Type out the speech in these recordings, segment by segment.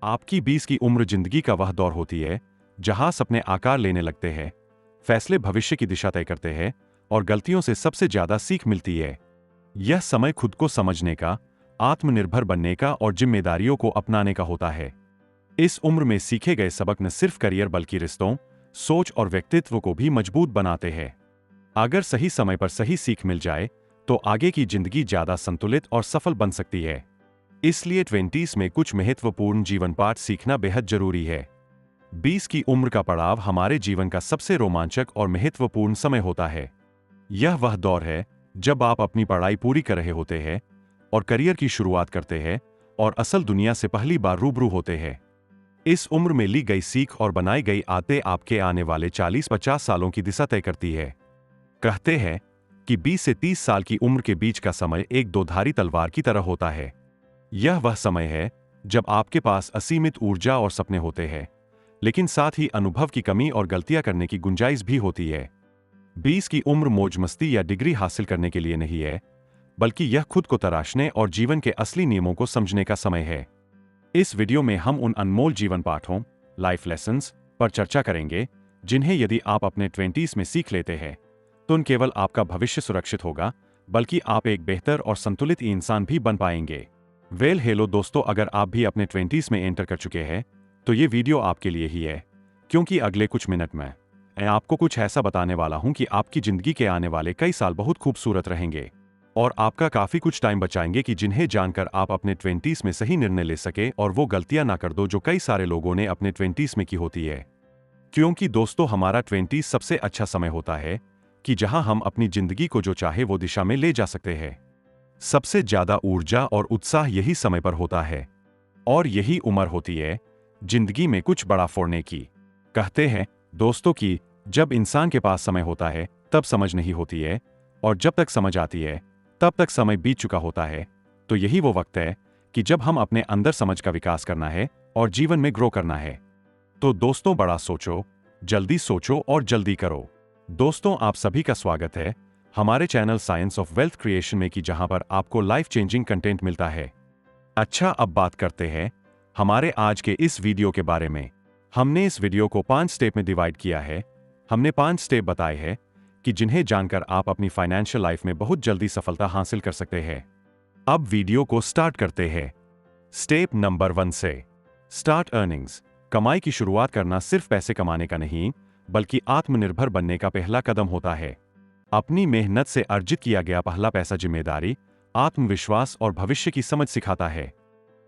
आपकी 20 की उम्र जिंदगी का वह दौर होती है जहां सपने आकार लेने लगते हैं, फैसले भविष्य की दिशा तय करते हैं और गलतियों से सबसे ज्यादा सीख मिलती है। यह समय खुद को समझने का, आत्मनिर्भर बनने का और जिम्मेदारियों को अपनाने का होता है। इस उम्र में सीखे गए सबक न सिर्फ करियर बल्कि रिश्तों, सोच और व्यक्तित्व को भी मजबूत बनाते हैं। अगर सही समय पर सही सीख मिल जाए तो आगे की जिंदगी ज्यादा संतुलित और सफल बन सकती है। इसलिए 20s में कुछ महत्वपूर्ण जीवन पाठ सीखना बेहद जरूरी है। 20 की उम्र का पड़ाव हमारे जीवन का सबसे रोमांचक और महत्वपूर्ण समय होता है। यह वह दौर है जब आप अपनी पढ़ाई पूरी कर रहे होते हैं और करियर की शुरुआत करते हैं और असल दुनिया से पहली बार रूबरू होते हैं। इस उम्र में ली गई सीख और बनाई गई आदतें आपके आने वाले 40-50 सालों की दिशा तय करती है। कहते हैं कि 20 से 30 साल की उम्र के बीच का समय एक दोधारी तलवार की तरह होता है। यह वह समय है जब आपके पास असीमित ऊर्जा और सपने होते हैं, लेकिन साथ ही अनुभव की कमी और गलतियां करने की गुंजाइश भी होती है। 20 की उम्र मौज मस्ती या डिग्री हासिल करने के लिए नहीं है, बल्कि यह खुद को तराशने और जीवन के असली नियमों को समझने का समय है। इस वीडियो में हम उन अनमोल जीवन पाठों, लाइफ लेसन्स पर चर्चा करेंगे जिन्हें यदि आप अपने 20s में सीख लेते हैं तो न केवल आपका भविष्य सुरक्षित होगा, बल्कि आप एक बेहतर और संतुलित इंसान भी बन पाएंगे। हेलो दोस्तों, अगर आप भी अपने 20s में एंटर कर चुके हैं तो ये वीडियो आपके लिए ही है, क्योंकि अगले कुछ मिनट में मैं आपको कुछ ऐसा बताने वाला हूं कि आपकी जिंदगी के आने वाले कई साल बहुत खूबसूरत रहेंगे और आपका काफी कुछ टाइम बचाएंगे कि जिन्हें जानकर आप अपने 20s में सही निर्णय ले सके और वो गलतियां ना कर दो जो कई सारे लोगों ने अपने 20s में की होती है। क्योंकि दोस्तों, हमारा 20s सबसे अच्छा समय होता है कि जहां हम अपनी जिंदगी को जो चाहे वो दिशा में ले जा सकते हैं। सबसे ज्यादा ऊर्जा और उत्साह यही समय पर होता है और यही उम्र होती है जिंदगी में कुछ बड़ा फोड़ने की। कहते हैं दोस्तों कि जब इंसान के पास समय होता है तब समझ नहीं होती है, और जब तक समझ आती है तब तक समय बीत चुका होता है। तो यही वो वक्त है कि जब हम अपने अंदर समझ का विकास करना है और जीवन में ग्रो करना है। तो दोस्तों, बड़ा सोचो, जल्दी सोचो और जल्दी करो। दोस्तों, आप सभी का स्वागत है हमारे channel science of wealth creation में, कि जहां पर आपको लाइफ चेंजिंग कंटेंट मिलता है। अच्छा, अब बात करते हैं हमारे आज के इस वीडियो के बारे में। हमने इस वीडियो को 5 स्टेप में डिवाइड किया है। हमने 5 स्टेप बताए हैं कि जिन्हें जानकर आप अपनी फाइनेंशियल लाइफ में बहुत जल्दी सफलता हासिल कर सकते हैं। अब वीडियो को स्टार्ट करते हैं। स्टेप नंबर 1 से स्टार्ट अर्निंग्स। कमाई की शुरुआत करना सिर्फ पैसे कमाने का नहीं, बल्कि आत्मनिर्भर बनने का पहला कदम होता है। अपनी मेहनत से अर्जित किया गया पहला पैसा जिम्मेदारी, आत्मविश्वास और भविष्य की समझ सिखाता है।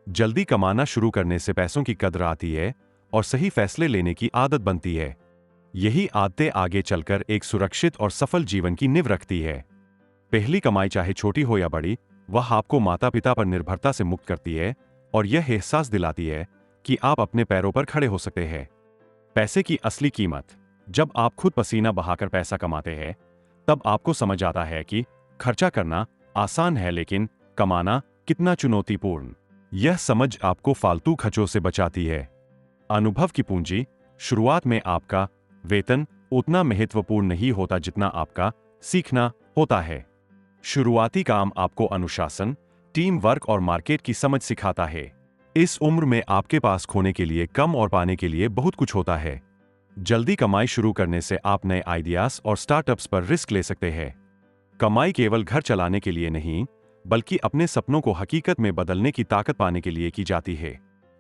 जल्दी कमाना शुरू करने से पैसों की कद्र आती है और सही फैसले लेने की आदत बनती है। यही आदतें आगे चलकर एक सुरक्षित और सफल जीवन की नींव रखती है। पहली कमाई चाहे छोटी हो या बड़ी, वह आपको माता पिता पर निर्भरता से मुक्त करती है और यह एहसास दिलाती है कि आप अपने पैरों पर खड़े हो सकते हैं। पैसे की असली कीमत। जब आप खुद पसीना बहाकर पैसा कमाते हैं तब आपको समझ आता है कि खर्चा करना आसान है, लेकिन कमाना कितना चुनौतीपूर्ण। यह समझ आपको फालतू खर्चों से बचाती है। अनुभव की पूंजी। शुरुआत में आपका वेतन उतना महत्वपूर्ण नहीं होता जितना आपका सीखना होता है। शुरुआती काम आपको अनुशासन, टीम वर्क और मार्केट की समझ सिखाता है। इस उम्र में आपके पास खोने के लिए कम और पाने के लिए बहुत कुछ होता है। जल्दी कमाई शुरू करने से आप नए आइडियाज और स्टार्टअप्स पर रिस्क ले सकते हैं। कमाई केवल घर चलाने के लिए नहीं, बल्कि अपने सपनों को हकीकत में बदलने की ताकत पाने के लिए की जाती है।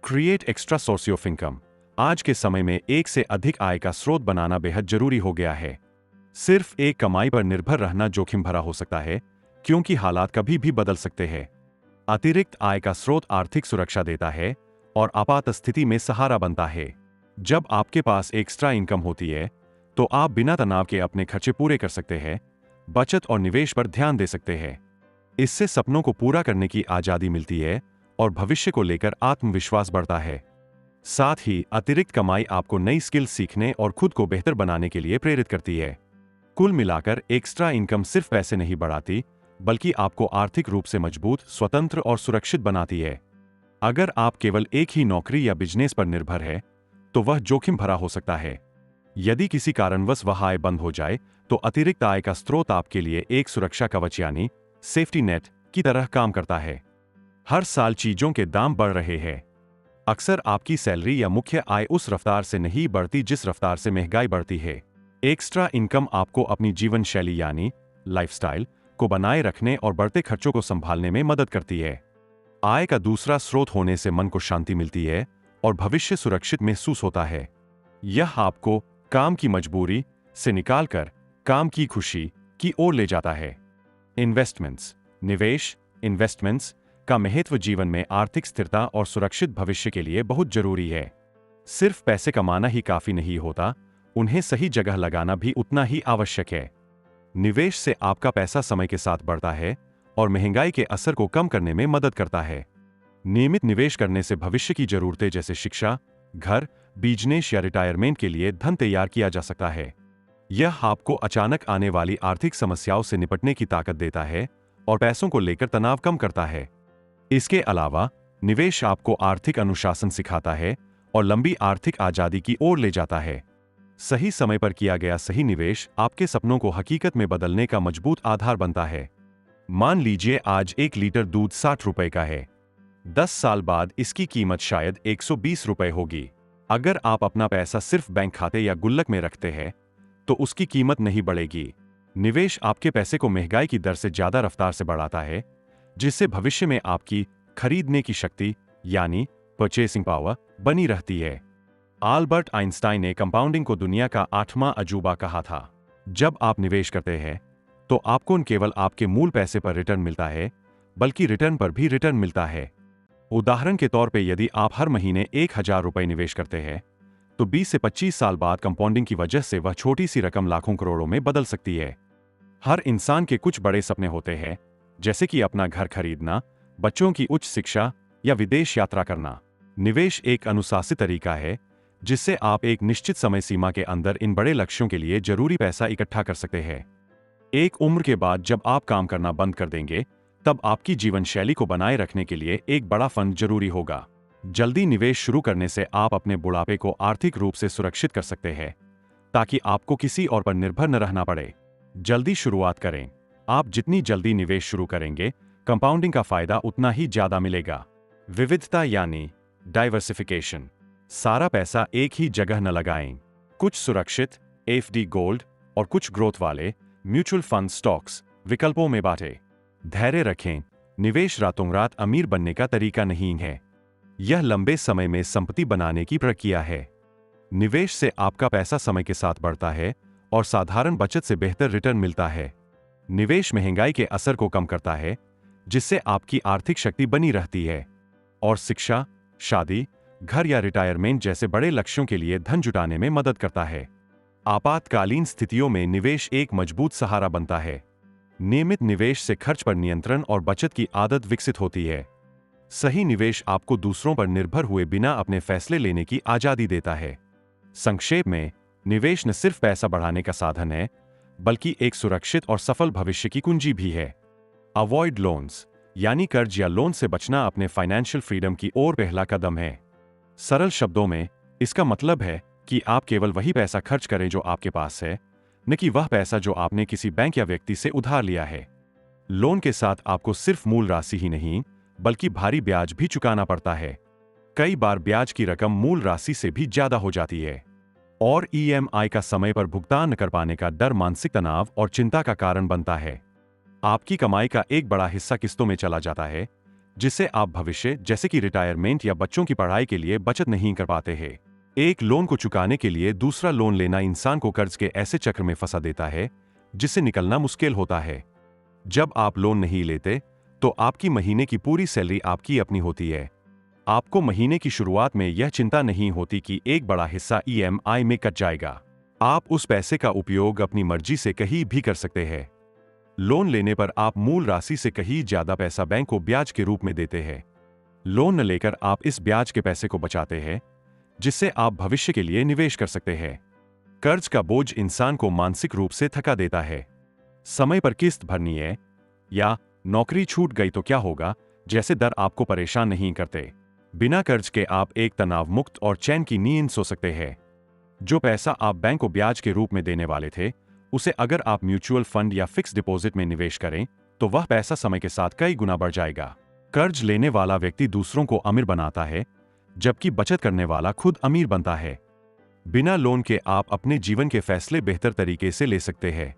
Create extra source of income. आज के समय में एक से अधिक आय का स्रोत बनाना बेहद जरूरी हो गया है। सिर्फ एक कमाई पर निर्भर रहना जोखिम भरा हो सकता है, क्योंकि हालात कभी भी बदल सकते हैं। अतिरिक्त आय का स्रोत आर्थिक सुरक्षा देता है और आपात स्थिति में सहारा बनता है। जब आपके पास एक्स्ट्रा इनकम होती है तो आप बिना तनाव के अपने खर्चे पूरे कर सकते हैं, बचत और निवेश पर ध्यान दे सकते हैं। इससे सपनों को पूरा करने की आजादी मिलती है और भविष्य को लेकर आत्मविश्वास बढ़ता है। साथ ही अतिरिक्त कमाई आपको नई स्किल सीखने और खुद को बेहतर बनाने के लिए प्रेरित करती है। कुल मिलाकर एक्स्ट्रा इनकम सिर्फ पैसे नहीं बढ़ाती, बल्कि आपको आर्थिक रूप से मजबूत, स्वतंत्र और सुरक्षित बनाती है। अगर आप केवल एक ही नौकरी या बिजनेस पर निर्भर है तो वह जोखिम भरा हो सकता है। यदि किसी कारणवश वह आय बंद हो जाए तो अतिरिक्त आय का स्रोत आपके लिए एक सुरक्षा कवच यानी सेफ्टी नेट की तरह काम करता है। हर साल चीजों के दाम बढ़ रहे हैं। अक्सर आपकी सैलरी या मुख्य आय उस रफ्तार से नहीं बढ़ती जिस रफ्तार से महंगाई बढ़ती है। एक्स्ट्रा इनकम आपको अपनी जीवन शैली यानी लाइफस्टाइल को बनाए रखने और बढ़ते खर्चों को संभालने में मदद करती है। आय का दूसरा स्रोत होने से मन को शांति मिलती है और भविष्य सुरक्षित महसूस होता है। यह आपको काम की मजबूरी से निकालकर काम की खुशी की ओर ले जाता है। इन्वेस्टमेंट्स, निवेश, इन्वेस्टमेंट्स का महत्व जीवन में आर्थिक स्थिरता और सुरक्षित भविष्य के लिए बहुत जरूरी है। सिर्फ पैसे कमाना ही काफी नहीं होता, उन्हें सही जगह लगाना भी उतना ही आवश्यक है। निवेश से आपका पैसा समय के साथ बढ़ता है और महंगाई के असर को कम करने में मदद करता है। नियमित निवेश करने से भविष्य की जरूरतें जैसे शिक्षा, घर, बिजनेस या रिटायरमेंट के लिए धन तैयार किया जा सकता है। यह आपको अचानक आने वाली आर्थिक समस्याओं से निपटने की ताकत देता है और पैसों को लेकर तनाव कम करता है। इसके अलावा निवेश आपको आर्थिक अनुशासन सिखाता है और लंबी आर्थिक आजादी की ओर ले जाता है। सही समय पर किया गया सही निवेश आपके सपनों को हकीकत में बदलने का मजबूत आधार बनता है। मान लीजिए आज 1 लीटर दूध 60 रुपए का है। 10 साल बाद इसकी कीमत शायद 120 रुपए होगी। अगर आप अपना पैसा सिर्फ बैंक खाते या गुल्लक में रखते हैं तो उसकी कीमत नहीं बढ़ेगी। निवेश आपके पैसे को महंगाई की दर से ज्यादा रफ्तार से बढ़ाता है, जिससे भविष्य में आपकी खरीदने की शक्ति यानी परचेसिंग पावर बनी रहती है। आल्बर्ट आइंस्टाइन ने कंपाउंडिंग को दुनिया का 8वां अजूबा कहा था। जब आप निवेश करते हैं तो आपको न केवल आपके मूल पैसे पर रिटर्न मिलता है, बल्कि रिटर्न पर भी रिटर्न मिलता है। उदाहरण के तौर पे यदि आप हर महीने 1000 रुपए निवेश करते हैं तो 20 से 25 साल बाद कंपाउंडिंग की वजह से वह छोटी सी रकम लाखों करोड़ों में बदल सकती है। हर इंसान के कुछ बड़े सपने होते हैं, जैसे कि अपना घर खरीदना, बच्चों की उच्च शिक्षा या विदेश यात्रा करना। निवेश एक अनुशासित तरीका है जिससे आप एक निश्चित समय सीमा के अंदर इन बड़े लक्ष्यों के लिए जरूरी पैसा इकट्ठा कर सकते हैं। एक उम्र के बाद जब आप काम करना बंद कर देंगे, तब आपकी जीवन शैली को बनाए रखने के लिए एक बड़ा फंड जरूरी होगा। जल्दी निवेश शुरू करने से आप अपने बुढ़ापे को आर्थिक रूप से सुरक्षित कर सकते हैं, ताकि आपको किसी और पर निर्भर न रहना पड़े। जल्दी शुरुआत करें। आप जितनी जल्दी निवेश शुरू करेंगे, कंपाउंडिंग का फायदा उतना ही ज्यादा मिलेगा। विविधता यानी डाइवर्सिफिकेशन। सारा पैसा एक ही जगह न लगाएं। कुछ सुरक्षित एफडी गोल्ड और कुछ ग्रोथ वाले म्यूचुअल फंड स्टॉक्स विकल्पों में बांटें। धैर्य रखें। निवेश रातों रात अमीर बनने का तरीका नहीं है। यह लंबे समय में संपत्ति बनाने की प्रक्रिया है। निवेश से आपका पैसा समय के साथ बढ़ता है और साधारण बचत से बेहतर रिटर्न मिलता है। निवेश महंगाई के असर को कम करता है, जिससे आपकी आर्थिक शक्ति बनी रहती है और शिक्षा, शादी, घर या रिटायरमेंट जैसे बड़े लक्ष्यों के लिए धन जुटाने में मदद करता है। आपातकालीन स्थितियों में निवेश एक मजबूत सहारा बनता है। नियमित निवेश से खर्च पर नियंत्रण और बचत की आदत विकसित होती है। सही निवेश आपको दूसरों पर निर्भर हुए बिना अपने फैसले लेने की आजादी देता है। संक्षेप में, निवेश न सिर्फ पैसा बढ़ाने का साधन है, बल्कि एक सुरक्षित और सफल भविष्य की कुंजी भी है। अवॉइड लोन्स यानी कर्ज या लोन से बचना अपने फाइनेंशियल फ्रीडम की ओर पहला कदम है। सरल शब्दों में इसका मतलब है कि आप केवल वही पैसा खर्च करें जो आपके पास है, न कि वह पैसा जो आपने किसी बैंक या व्यक्ति से उधार लिया है। लोन के साथ आपको सिर्फ मूल राशि ही नहीं, बल्कि भारी ब्याज भी चुकाना पड़ता है। कई बार ब्याज की रकम मूल राशि से भी ज्यादा हो जाती है और ईएमआई का समय पर भुगतान न कर पाने का डर मानसिक तनाव और चिंता का कारण बनता है। आपकी कमाई का एक बड़ा हिस्सा किस्तों में चला जाता है, जिससे आप भविष्य जैसे कि रिटायरमेंट या बच्चों की पढ़ाई के लिए बचत नहीं कर पाते हैं। एक लोन को चुकाने के लिए दूसरा लोन लेना इंसान को कर्ज के ऐसे चक्र में फंसा देता है जिससे निकलना मुश्किल होता है। जब आप लोन नहीं लेते तो आपकी महीने की पूरी सैलरी आपकी अपनी होती है। आपको महीने की शुरुआत में यह चिंता नहीं होती कि एक बड़ा हिस्सा ईएमआई में कट जाएगा। आप उस पैसे का उपयोग अपनी मर्जी से कहीं भी कर सकते हैं। लोन लेने पर आप मूल राशि से कहीं ज्यादा पैसा बैंक को ब्याज के रूप में देते हैं। लोन न लेकर आप इस ब्याज के पैसे को बचाते हैं, जिससे आप भविष्य के लिए निवेश कर सकते हैं। कर्ज का बोझ इंसान को मानसिक रूप से थका देता है। समय पर किस्त भरनी है या नौकरी छूट गई तो क्या होगा जैसे डर आपको परेशान नहीं करते। बिना कर्ज के आप एक तनाव मुक्त और चैन की नींद सो सकते हैं। जो पैसा आप बैंक को ब्याज के रूप में देने वाले थे, उसे अगर आप म्यूचुअल फंड या फिक्स डिपॉजिट में निवेश करें तो वह पैसा समय के साथ कई गुना बढ़ जाएगा। कर्ज लेने वाला व्यक्ति दूसरों को अमीर बनाता है, जबकि बचत करने वाला खुद अमीर बनता है। बिना लोन के आप अपने जीवन के फैसले बेहतर तरीके से ले सकते हैं।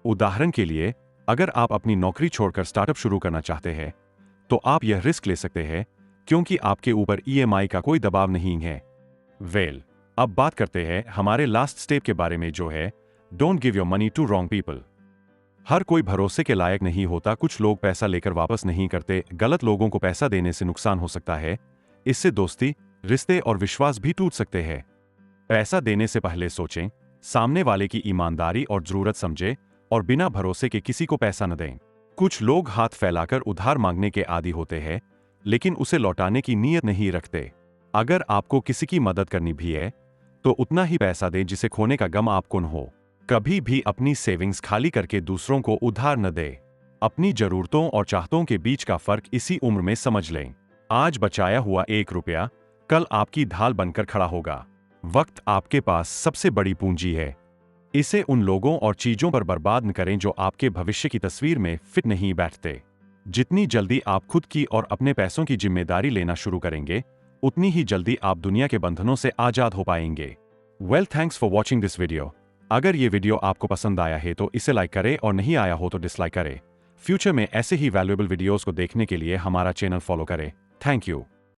उदाहरण के लिए, अगर आप अपनी नौकरी छोड़कर स्टार्टअप शुरू करना चाहते हैं, तो आप यह रिस्क ले सकते हैं क्योंकि आपके ऊपर ईएमआई का कोई दबाव नहीं है। अब बात करते हैं हमारे लास्ट स्टेप के बारे में, जो है don't give your money to wrong people. हर कोई भरोसे के लायक नहीं होता। कुछ लोग पैसा लेकर वापस नहीं करते। गलत लोगों को पैसा देने से नुकसान हो सकता है। इससे दोस्ती, रिश्ते और विश्वास भी टूट सकते हैं। पैसा देने से पहले सोचें, सामने वाले की ईमानदारी और जरूरत समझें और बिना भरोसे के किसी को पैसा न दें। कुछ लोग हाथ फैलाकर उधार मांगने के आदी होते हैं, लेकिन उसे लौटाने की नीयत नहीं रखते। अगर आपको किसी की मदद करनी भी है, तो उतना ही पैसा दें जिसे खोने का गम आपको न हो। कभी भी अपनी सेविंग्स खाली करके दूसरों को उधार न दें। अपनी जरूरतों और चाहतों के बीच का फर्क इसी उम्र में समझ लें। आज बचाया हुआ 1 रुपया कल आपकी ढाल बनकर खड़ा होगा। वक्त आपके पास सबसे बड़ी पूंजी है। इसे उन लोगों और चीजों पर बर्बाद न करें जो आपके भविष्य की तस्वीर में फिट नहीं बैठते। जितनी जल्दी आप खुद की और अपने पैसों की जिम्मेदारी लेना शुरू करेंगे, उतनी ही जल्दी आप दुनिया के बंधनों से आजाद हो पाएंगे। Thanks for watching this video. अगर ये वीडियो आपको पसंद आया है तो इसे लाइक करें और नहीं आया हो तो डिसलाइक करें। फ्यूचर में ऐसे ही वैल्यूएबल वीडियोस को देखने के लिए हमारा चैनल फॉलो करें। Thank you.